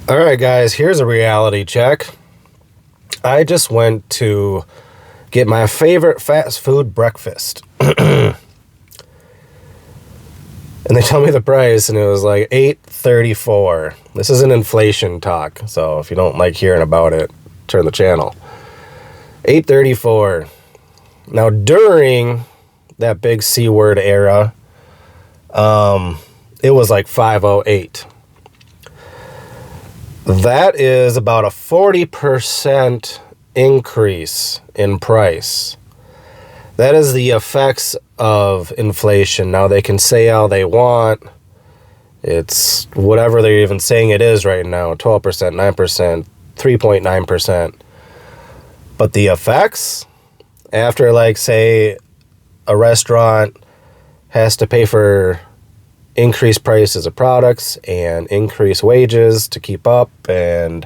All right, guys, here's a reality check. I just went to get my favorite fast food breakfast. And they told me the price, and it was like $8.34. This is an inflation talk, so if you don't like hearing about it, turn the channel. $8.34. Now, during that big C word era, it was like $5.08. That is about a 40% increase in price. That is the effects of inflation. Now, they can say all they want. It's whatever they're even saying it is right now, 12%, 9%, 3.9%. But the effects, after, like, say, a restaurant has to pay for increased prices of products and increased wages to keep up and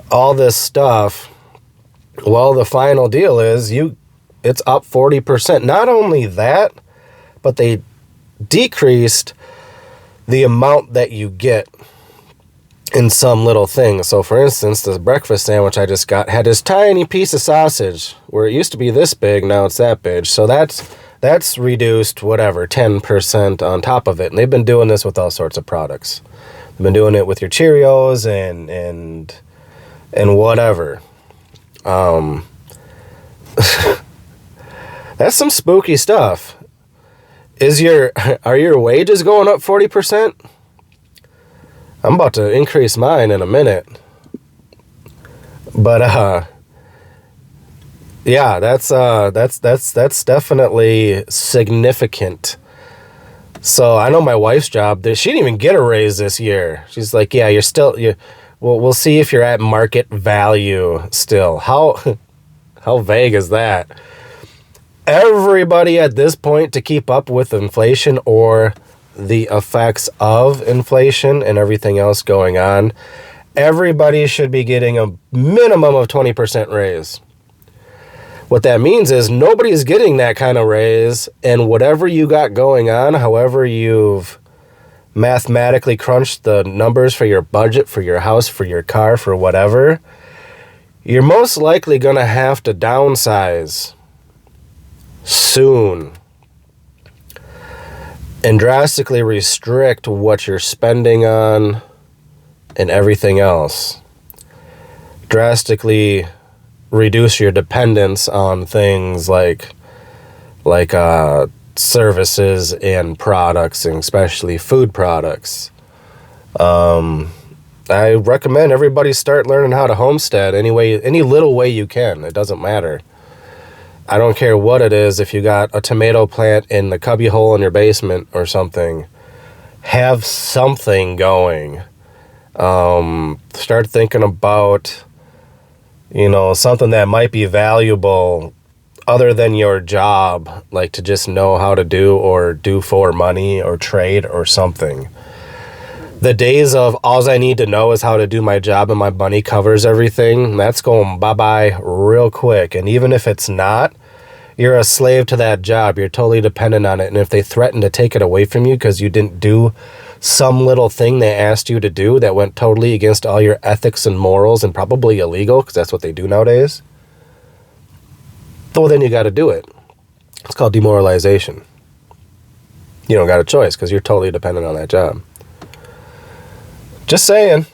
all this stuff, well, the final deal is it's up 40%. Not only that, but they decreased the amount that you get in some little things. So, for instance, the breakfast sandwich I just got had this tiny piece of sausage where it used to be this big, now it's that big. So that's reduced, whatever, 10% on top of it. And they've been doing this with all sorts of products. They've been doing it with your Cheerios and whatever. That's some spooky stuff. Are your wages going up 40%? I'm about to increase mine in a minute. But yeah, that's definitely significant. So I know my wife's job, she didn't even get a raise this year. She's like, yeah, we'll see if you're at market value still. How vague is that? Everybody at this point, to keep up with inflation or the effects of inflation and everything else going on, everybody should be getting a minimum of 20% raise. What that means is nobody's getting that kind of raise, and whatever you got going on, however you've mathematically crunched the numbers for your budget, for your house, for your car, for whatever, you're most likely going to have to downsize soon and drastically restrict what you're spending on and everything else. Drastically reduce your dependence on things like services and products, and especially food products. I recommend everybody start learning how to homestead any little way you can. It doesn't matter. I don't care what it is. If you got a tomato plant in the cubbyhole in your basement or something, have something going. Start thinking about something that might be valuable other than your job, like to just know how to do for money or trade or something. The days of all I need to know is how to do my job and my money covers everything, that's going bye-bye real quick. And even if it's not, you're a slave to that job. You're totally dependent on it. And if they threaten to take it away from you because you didn't do some little thing they asked you to do that went totally against all your ethics and morals and probably illegal, because that's what they do nowadays, well, then you got to do it. It's called demoralization. You don't got a choice because you're totally dependent on that job. Just saying.